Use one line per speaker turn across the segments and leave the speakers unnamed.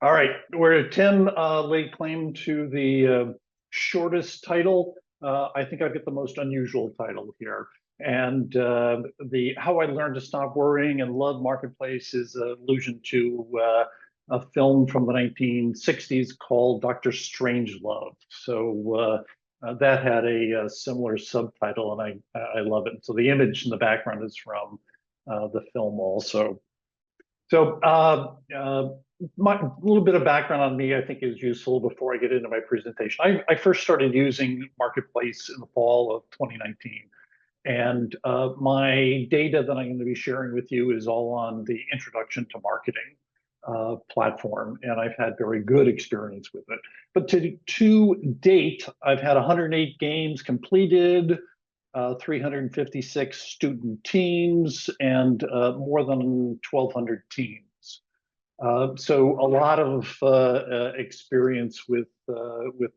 All right, where Tim laid claim to the shortest title, I think I get the most unusual title here. And the How I Learned to Stop Worrying and Love Marketplace is an allusion to a film from the 1960s called Dr. Strangelove. So that had a similar subtitle, and I love it. So the image in the background is from the film also. So a little bit of background on me, I think, is useful before I get into my presentation. I first started using Marketplace in the fall of 2019. And my data that I'm going to be sharing with you is all on the Introduction to Marketing platform, and I've had very good experience with it. But to date, I've had 108 games completed, 356 student teams, and more than 1,200 teams. So a lot of experience with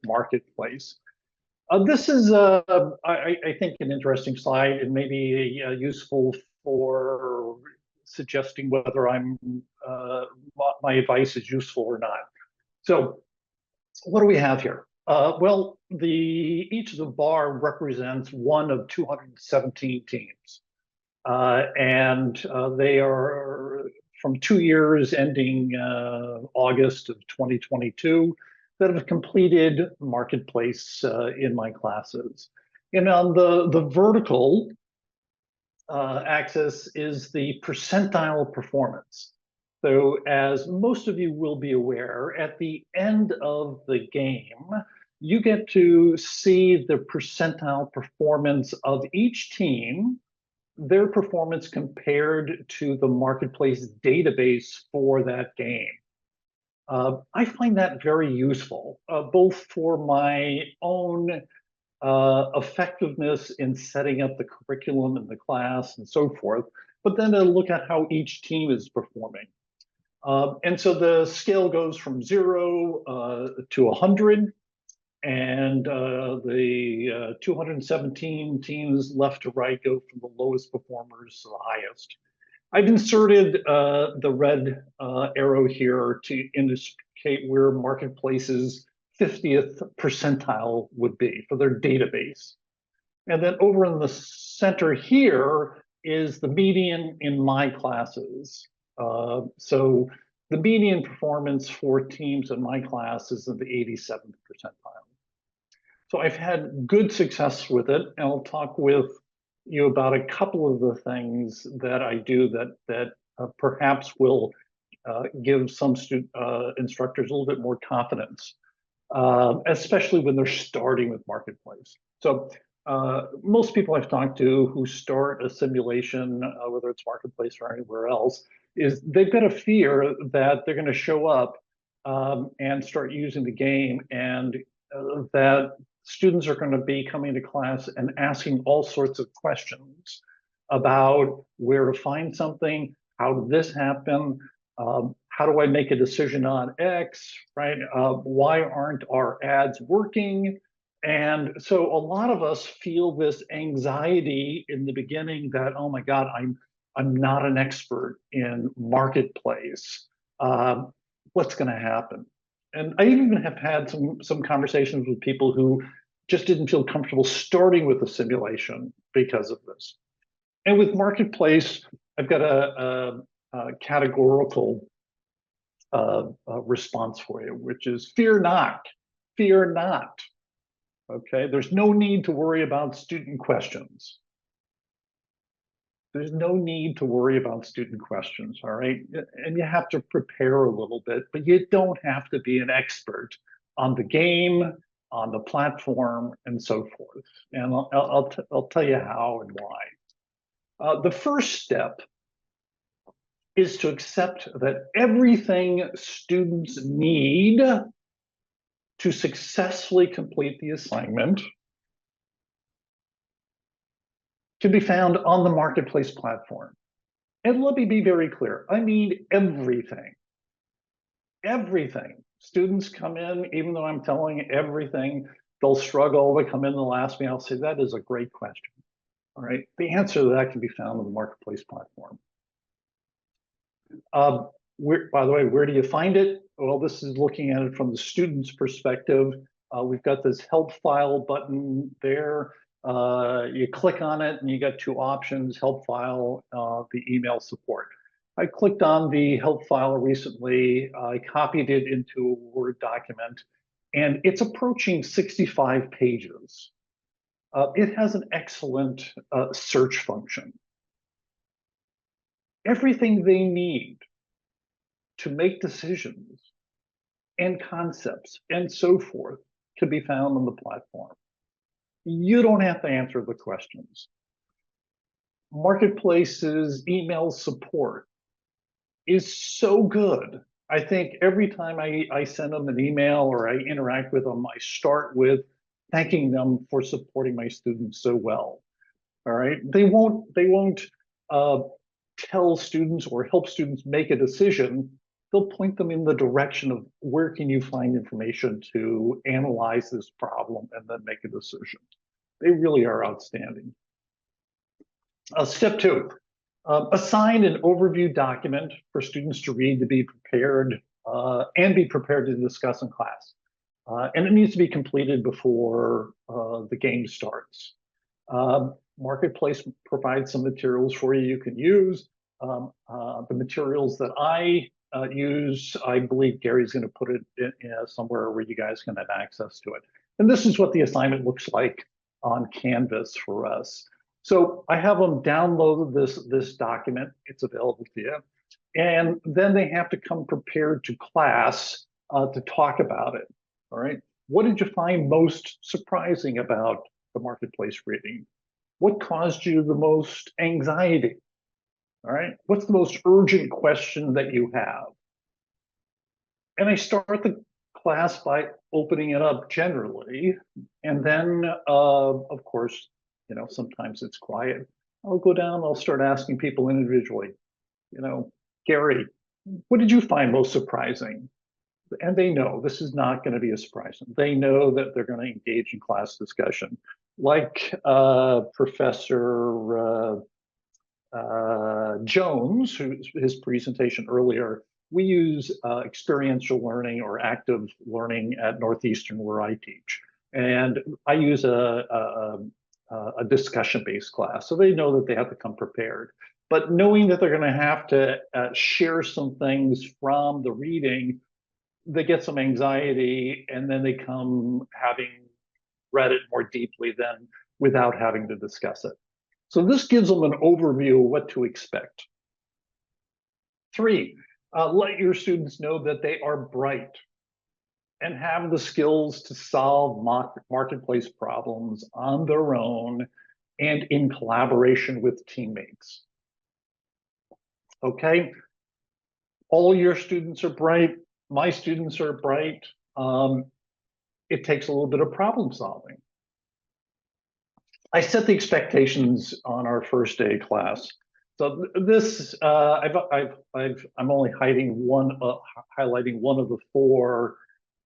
Marketplace. This is, I think, an interesting slide, and maybe useful for suggesting whether my advice is useful or not. So, what do we have here? Well, each of the bar represents one of 217 teams, and they are from 2 years ending August of 2022 that have completed Marketplace in my classes. And on the vertical axis is the percentile performance. So as most of you will be aware, at the end of the game, you get to see the percentile performance of each team, their performance compared to the Marketplace database for that game. I find that very useful, both for my own effectiveness in setting up the curriculum in the class and so forth, but then to look at how each team is performing. And so the scale goes from 0 to 100, and the 217 teams left to right go from the lowest performers to the highest. I've inserted the red arrow here to indicate where Marketplace's 50th percentile would be for their database. And then over in the center here is the median in my classes. So the median performance for teams in my class is in the 87th percentile. So I've had good success with it, and I'll talk with you about a couple of the things that I do that perhaps will give some instructors a little bit more confidence, especially when they're starting with Marketplace. So most people I've talked to who start a simulation, whether it's Marketplace or anywhere else, is they've got a fear that they're going to show up and start using the game, and that students are going to be coming to class and asking all sorts of questions about where to find something, how did this happen, how do I make a decision on X, right? Why aren't our ads working? And so a lot of us feel this anxiety in the beginning that, oh my God, I'm not an expert in Marketplace. What's going to happen? And I even have had some conversations with people who just didn't feel comfortable starting with the simulation because of this. And with Marketplace, I've got a categorical response for you, which is fear not, fear not. Okay, there's no need to worry about student questions. There's no need to worry about student questions, all right? And you have to prepare a little bit, but you don't have to be an expert on the game, on the platform, and so forth. And I'll tell you how and why. The first step is to accept that everything students need to successfully complete the assignment can be found on the Marketplace platform. And let me be very clear, I mean everything. Everything. Students come in, even though I'm telling everything, they'll struggle, they come in, they'll ask me, I'll say, that is a great question. All right, the answer to that can be found on the Marketplace platform. By the way, where do you find it? Well, this is looking at it from the student's perspective. We've got this help file button there. You click on it and you got two options, help file, the email support. I clicked on the help file recently. I copied it into a Word document, and it's approaching 65 pages. It has an excellent search function. Everything they need to make decisions and concepts and so forth can be found on the platform. You don't have to answer the questions. Marketplace's email support is so good. I think every time I send them an email or I interact with them, I start with thanking them for supporting my students so well. All right, they won't tell students or help students make a decision. They'll point them in the direction of where can you find information to analyze this problem and then make a decision. They really are outstanding. Step two, assign an overview document for students to read to be prepared and be prepared to discuss in class. And it needs to be completed before the game starts. Marketplace provides some materials for you you can use. The materials that I use, I believe Gary's going to put it in, somewhere where you guys can have access to it. And this is what the assignment looks like on Canvas for us. So I have them download this document. It's available to you. And then they have to come prepared to class to talk about it. All right. What did you find most surprising about the marketplace reading? What caused you the most anxiety? All right. What's the most urgent question that you have? And I start the class by opening it up generally. And then, of course, you know, sometimes it's quiet. I'll go down, I'll start asking people individually, you know, Gary, what did you find most surprising? And they know this is not going to be a surprise. They know that they're going to engage in class discussion. Like Professor Jones, his presentation earlier, we use experiential learning or active learning at Northeastern where I teach. And I use a discussion-based class. So they know that they have to come prepared. But knowing that they're going to have to share some things from the reading, they get some anxiety, and then they come having read it more deeply than without having to discuss it. So this gives them an overview of what to expect. 3, let your students know that they are bright and have the skills to solve marketplace problems on their own and in collaboration with teammates. Okay, all your students are bright. My students are bright. It takes a little bit of problem solving. I set the expectations on our first day class. So this, I'm only highlighting one of the 4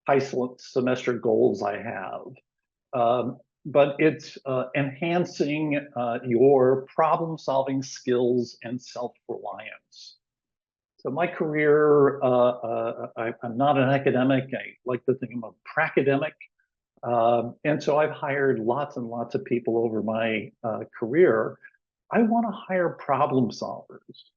high semester goals I have. But it's enhancing your problem solving skills and self-reliance. So my career, I'm not an academic. I like to think I'm a pracademic. And so I've hired lots and lots of people over my career. I want to hire problem solvers.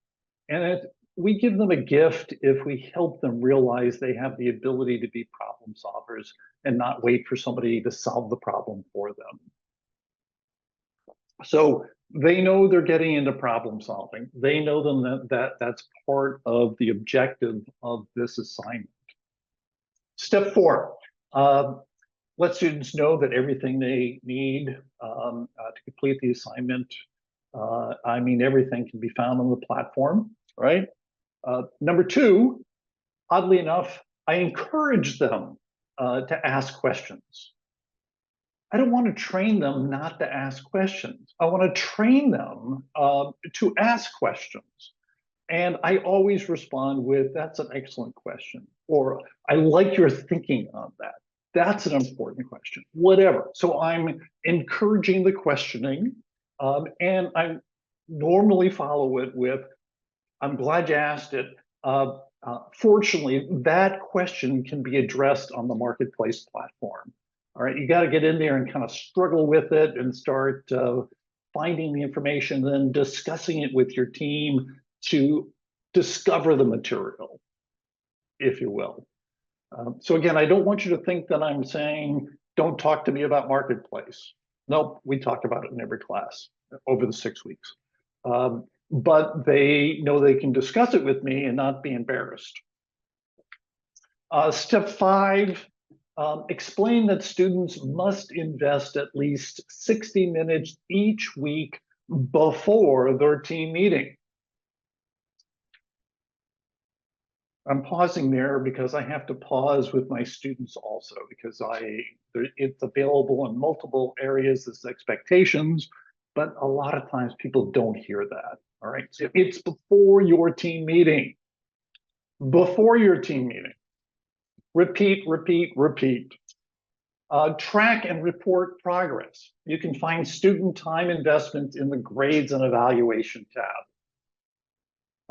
And we give them a gift if we help them realize they have the ability to be problem solvers and not wait for somebody to solve the problem for them. So they know they're getting into problem solving. They know that's part of the objective of this assignment. Step 4, let students know that everything they need to complete the assignment, I mean, everything can be found on the platform, right? Number 2, oddly enough, I encourage them to ask questions. I don't want to train them not to ask questions. I want to train them to ask questions. And I always respond with, that's an excellent question. Or I like your thinking on that. That's an important question, whatever. So I'm encouraging the questioning, and I normally follow it with, I'm glad you asked it. Fortunately, that question can be addressed on the marketplace platform. All right, you got to get in there and kind of struggle with it and start finding the information, then discussing it with your team to discover the material, if you will. So again, I don't want you to think that I'm saying, don't talk to me about marketplace. Nope, we talk about it in every class over the 6 weeks. But they know they can discuss it with me and not be embarrassed. Step 5, explain that students must invest at least 60 minutes each week before their team meeting. I'm pausing there because I have to pause with my students also, because it's available in multiple areas as expectations, but a lot of times people don't hear that. All right, so it's before your team meeting. Before your team meeting. Repeat, repeat, repeat. Track and report progress. You can find student time investment in the grades and evaluation tab.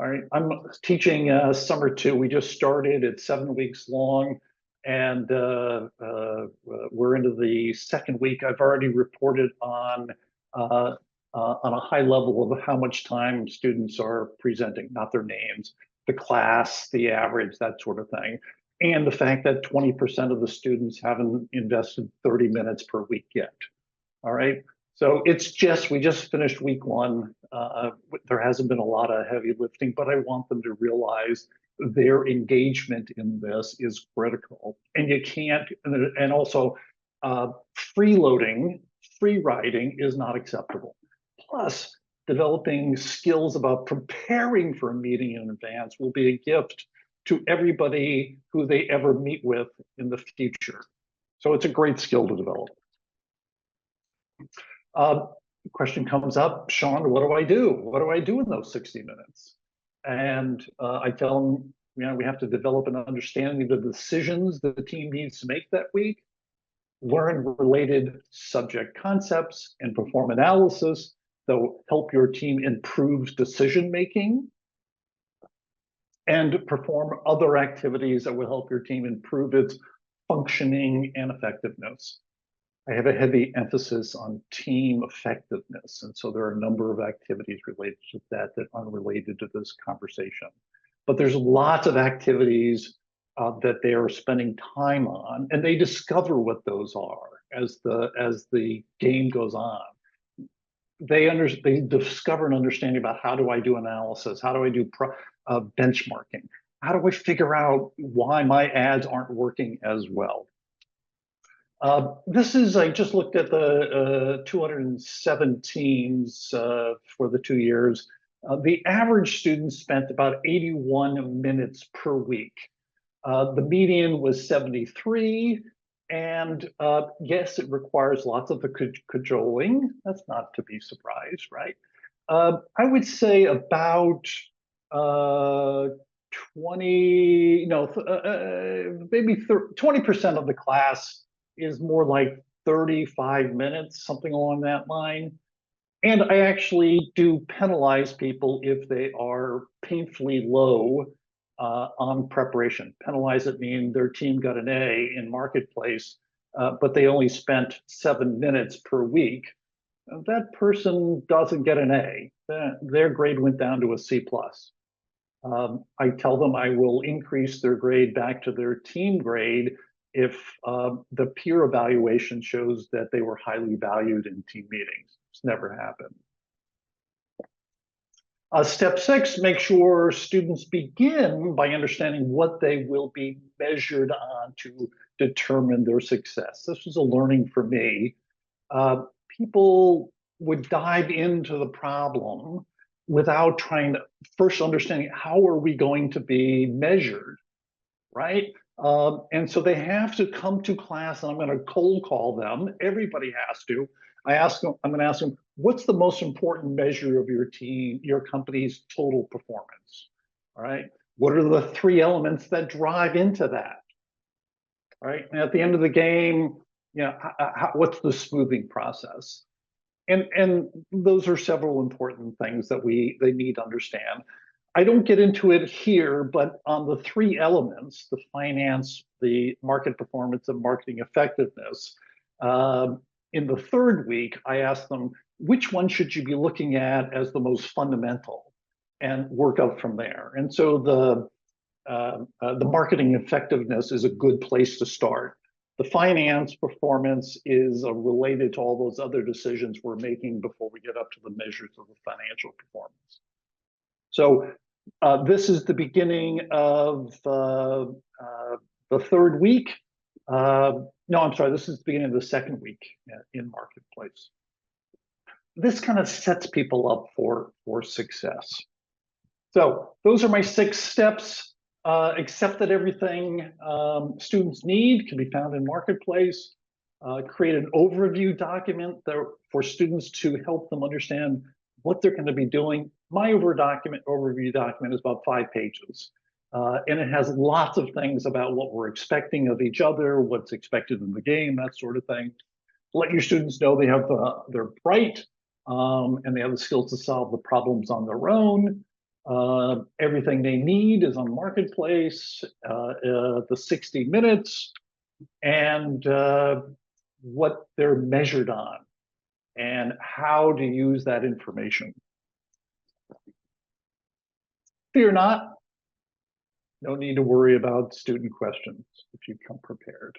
All right, I'm teaching summer 2. We just started. It's 7 weeks long, and we're into the second week. I've already reported on a high level of how much time students are presenting, not their names, the class, the average, that sort of thing, and the fact that 20% of the students haven't invested 30 minutes per week yet. All right. So we just finished week 1. There hasn't been a lot of heavy lifting, but I want them to realize their engagement in this is critical. And you can't, and also freeloading, free riding is not acceptable. Plus, developing skills about preparing for a meeting in advance will be a gift to everybody who they ever meet with in the future. So it's a great skill to develop. Question comes up, Sean, what do I do? What do I do in those 60 minutes? And I tell them, we have to develop an understanding of the decisions that the team needs to make that week, learn related subject concepts, and perform analysis that will help your team improve decision making, and perform other activities that will help your team improve its functioning and effectiveness. I have a heavy emphasis on team effectiveness, and so there are a number of activities related to that aren't related to this conversation. But there's lots of activities that they are spending time on, and they discover what those are as the game goes on. They discover an understanding about, how do I do analysis? How do I do benchmarking? How do I figure out why my ads aren't working as well? I just looked at the 207 teams for the 2 years. The average student spent about 81 minutes per week. The median was 73. And yes, it requires lots of cajoling. That's not to be surprised, right? I would say about 20% of the class is more like 35 minutes, something along that line. And I actually do penalize people if they are painfully low on preparation. Penalize it mean their team got an A in marketplace, but they only spent 7 minutes per week. That person doesn't get an A. Their grade went down to a C+. I tell them I will increase their grade back to their team grade if the peer evaluation shows that they were highly valued in team meetings. It's never happened. Step 6, make sure students begin by understanding what they will be measured on to determine their success. This was a learning for me. People would dive into the problem without trying to first understanding, how are we going to be measured, right? And so they have to come to class, and I'm going to cold call them. Everybody has to. I'm going to ask them, what's the most important measure of your team, your company's total performance? All right. What are the 3 elements that drive into that? All right. And at the end of the game, what's the smoothing process? And those are several important things that they need to understand. I don't get into it here, but on the three elements, the finance, the market performance, and marketing effectiveness, in the third week, I asked them, which one should you be looking at as the most fundamental, and work up from there. And so the marketing effectiveness is a good place to start. The finance performance is related to all those other decisions we're making before we get up to the measures of the financial performance. So this is the beginning of the third week. No, I'm sorry, this is the beginning of the second week in marketplace. This kind of sets people up for success. So those are my 6 steps. Accept that everything students need can be found in marketplace. Create an overview document for students to help them understand what they're going to be doing. My overview document is about 5 pages. And it has lots of things about what we're expecting of each other, what's expected in the game, that sort of thing. Let your students know they're bright and they have the skills to solve the problems on their own. Everything they need is on marketplace, the 60 minutes, and what they're measured on, and how to use that information. Fear not, no need to worry about student questions if you come prepared.